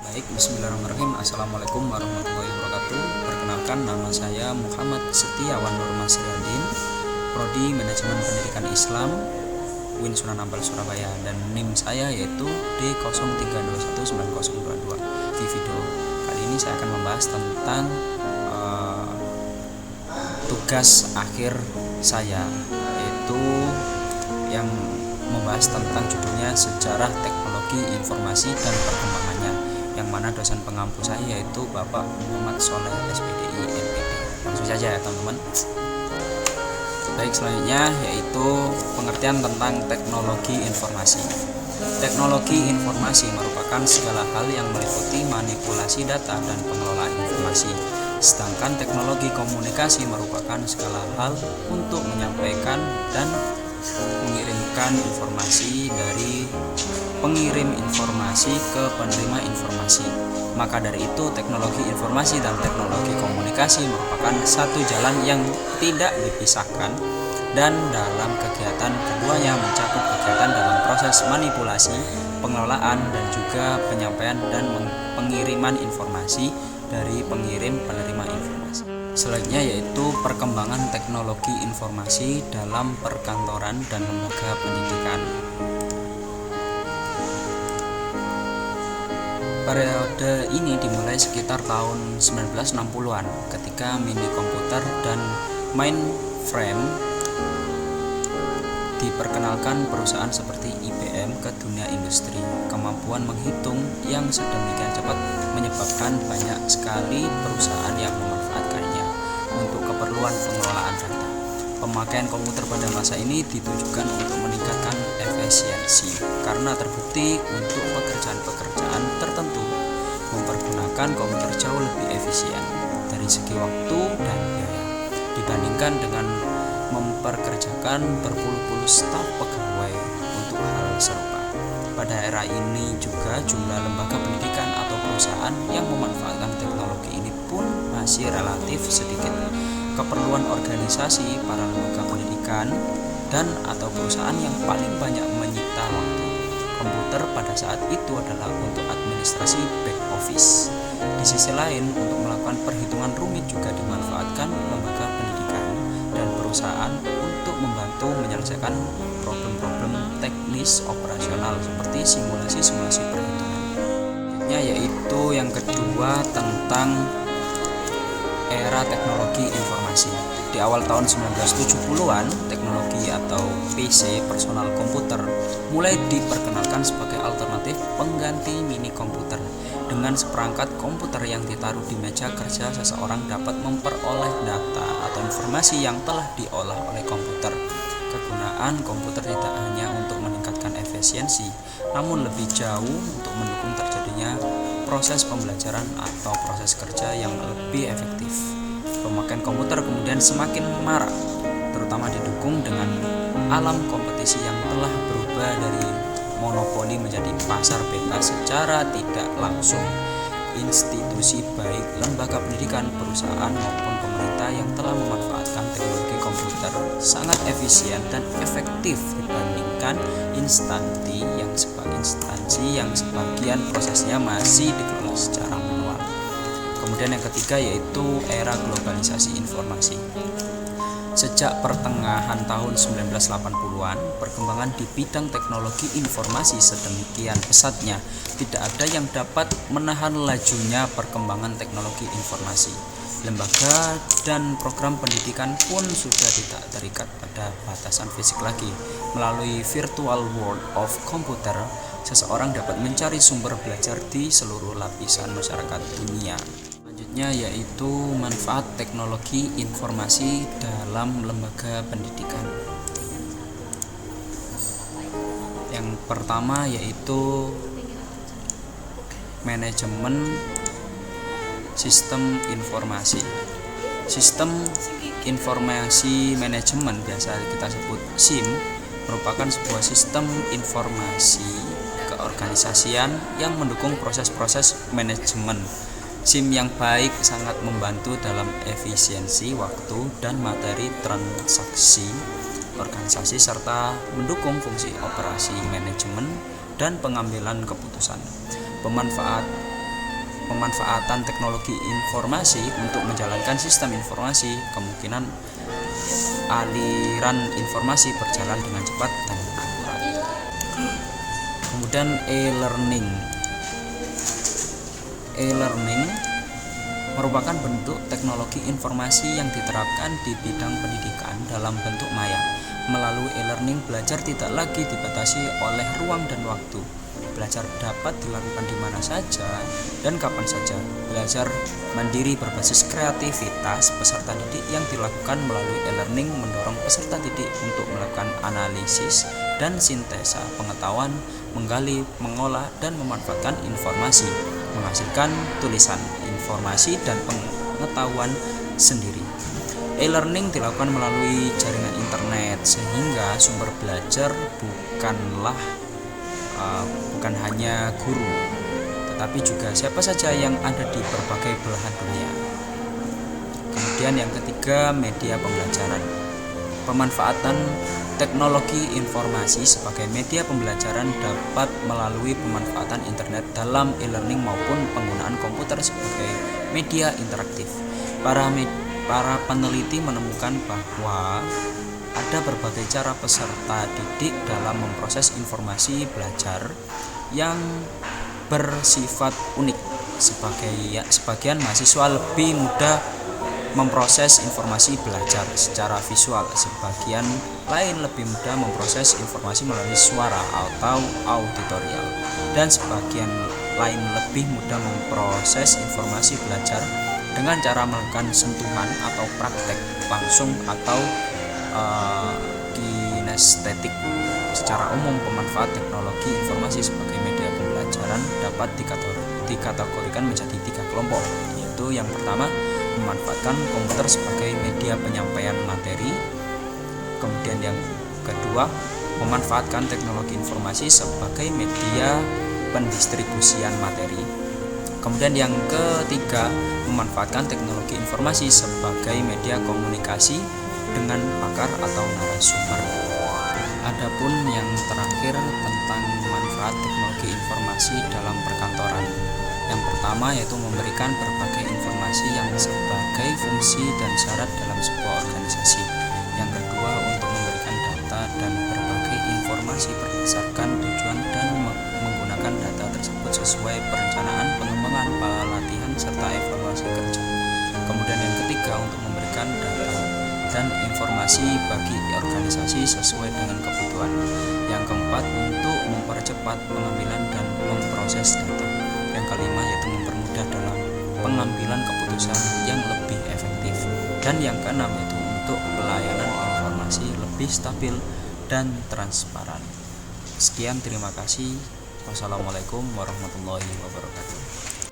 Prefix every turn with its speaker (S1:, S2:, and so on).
S1: Baik, bismillahirrahmanirrahim. Assalamualaikum warahmatullahi wabarakatuh. Perkenalkan, nama saya Muhammad Setiawan Nur Masriandin, Prodi Manajemen Pendidikan Islam, UIN Sunan Ampel Surabaya, dan NIM saya yaitu D03219022. Di video kali ini saya akan membahas tentang tugas akhir saya, yaitu yang membahas tentang judulnya Sejarah Teknologi Informasi dan Perkembangannya, yang mana dosen pengampu saya yaitu Bapak Muhammad Soleh SPDI MPD. Langsung saja ya teman-teman. Baik, selanjutnya yaitu pengertian tentang teknologi informasi. Teknologi informasi merupakan segala hal yang meliputi manipulasi data dan pengelolaan informasi. Sedangkan teknologi komunikasi merupakan segala hal untuk menyampaikan dan mengirimkan informasi dari pengirim informasi ke penerima informasi. Maka dari itu, teknologi informasi dan teknologi komunikasi merupakan satu jalan yang tidak dipisahkan, dan dalam kegiatan keduanya mencakup kegiatan dalam proses manipulasi, pengelolaan, dan juga penyampaian dan pengiriman informasi dari pengirim penerima informasi. Selanjutnya yaitu perkembangan teknologi informasi dalam perkantoran dan lembaga pendidikan. Periode ini dimulai sekitar tahun 1960-an ketika mini komputer dan mainframe diperkenalkan perusahaan seperti IBM ke dunia industri. Kemampuan menghitung yang sedemikian cepat menyebabkan banyak sekali perusahaan yang memanfaatkannya untuk keperluan pengelolaan data. Pemakaian komputer pada masa ini ditujukan untuk meningkatkan efisiensi karena terbukti untuk pekerjaan-pekerjaan tertentu mempergunakan komputer jauh lebih efisien dari segi waktu dan biaya dibandingkan dengan memperkerjakan berpuluh-puluh staf pegawai untuk hal serupa. Pada era ini juga jumlah lembaga pendidikan atau perusahaan yang memanfaatkan teknologi ini pun masih relatif sedikit. Keperluan organisasi para lembaga pendidikan dan atau perusahaan yang paling banyak menyita waktu komputer pada saat itu adalah untuk administrasi back office. Di sisi lain, untuk melakukan perhitungan rumit juga dimanfaatkan lembaga pendidikan dan perusahaan untuk membantu menyelesaikan problem-problem teknis operasional seperti simulasi-simulasi perhitungan. Yaitu yang kedua tentang era teknologi informasi. Di awal tahun 1970-an, teknologi atau PC personal komputer mulai diperkenalkan sebagai alternatif pengganti mini komputer. Dengan seperangkat komputer yang ditaruh di meja kerja, seseorang dapat memperoleh data atau informasi yang telah diolah oleh komputer. Kegunaan komputer tidak hanya untuk meningkatkan efisiensi, namun lebih jauh untuk mendukung terjadinya proses pembelajaran atau proses kerja yang lebih efektif. Pemakaian komputer kemudian semakin marak, terutama didukung dengan alam kompetisi yang telah berubah dari monopoli menjadi pasar bebas secara tidak langsung. Institusi baik lembaga pendidikan, perusahaan maupun pemerintah yang telah memanfaatkan teknologi komputer sangat efisien dan efektif dibandingkan instansi yang sebagian prosesnya masih dikelola secara manual. Kemudian yang ketiga yaitu era globalisasi informasi. Sejak pertengahan tahun 1980-an, perkembangan di bidang teknologi informasi sedemikian pesatnya, tidak ada yang dapat menahan lajunya perkembangan teknologi informasi. Lembaga dan program pendidikan pun sudah tidak terikat pada batasan fisik lagi. Melalui virtual world of computer, seseorang dapat mencari sumber belajar di seluruh lapisan masyarakat dunia. Selanjutnya yaitu manfaat teknologi informasi dalam lembaga pendidikan. Yang pertama yaitu manajemen sistem informasi. Sistem informasi manajemen, biasa kita sebut SIM, merupakan sebuah sistem informasi keorganisasian yang mendukung proses-proses manajemen. SIM yang baik sangat membantu dalam efisiensi waktu dan materi transaksi organisasi serta mendukung fungsi operasi manajemen dan pengambilan keputusan. pemanfaatan teknologi informasi untuk menjalankan sistem informasi, kemungkinan aliran informasi berjalan dengan cepat dan akurat. Kemudian e-learning. E-learning merupakan bentuk teknologi informasi yang diterapkan di bidang pendidikan dalam bentuk maya. Melalui e-learning, belajar tidak lagi dibatasi oleh ruang dan waktu. Belajar dapat dilakukan di mana saja dan kapan saja. Belajar mandiri berbasis kreativitas peserta didik yang dilakukan melalui e-learning mendorong peserta didik untuk melakukan analisis dan sintesa pengetahuan, menggali, mengolah, dan memanfaatkan informasi, menghasilkan tulisan, informasi, dan pengetahuan sendiri. E-learning dilakukan melalui jaringan internet sehingga sumber belajar bukan hanya guru, tetapi juga siapa saja yang ada di berbagai belahan dunia. Kemudian yang ketiga, media pembelajaran. Pemanfaatan teknologi informasi sebagai media pembelajaran dapat melalui pemanfaatan internet dalam e-learning maupun penggunaan komputer sebagai media interaktif. Para peneliti menemukan bahwa ada berbagai cara peserta didik dalam memproses informasi belajar yang bersifat unik. Sebagian mahasiswa lebih mudah memproses informasi belajar secara visual, sebagian lain lebih mudah memproses informasi melalui suara atau auditorial, dan sebagian lain lebih mudah memproses informasi belajar dengan cara melakukan sentuhan atau praktek langsung atau kinestetik. Secara umum, pemanfaat teknologi informasi sebagai media pembelajaran dapat dikategorikan menjadi 3 kelompok, yaitu yang pertama, memanfaatkan komputer sebagai media penyampaian materi. Kemudian yang kedua, memanfaatkan teknologi informasi sebagai media pendistribusian materi. Kemudian yang ketiga, memanfaatkan teknologi informasi sebagai media komunikasi dengan pakar atau narasumber. Adapun yang terakhir tentang manfaat teknologi informasi dalam perkantoran. Yang pertama yaitu memberikan berbagai informasi yang sebagai fungsi dan syarat dalam sebuah organisasi. Yang kedua, untuk memberikan data dan berbagai informasi berdasarkan tujuan dan menggunakan data tersebut sesuai perencanaan, pengembangan, pelatihan, serta evaluasi kerja. Kemudian yang ketiga, untuk memberikan data dan informasi bagi organisasi sesuai dengan kebutuhan. Yang keempat, untuk mempercepat pengambilan dan memproses data. Yang kelima yaitu mempermudah dalam pengambilan keputusan yang lebih efektif. Dan yang keenam yaitu untuk pelayanan informasi lebih stabil dan transparan. Sekian, terima kasih. Wassalamualaikum warahmatullahi wabarakatuh.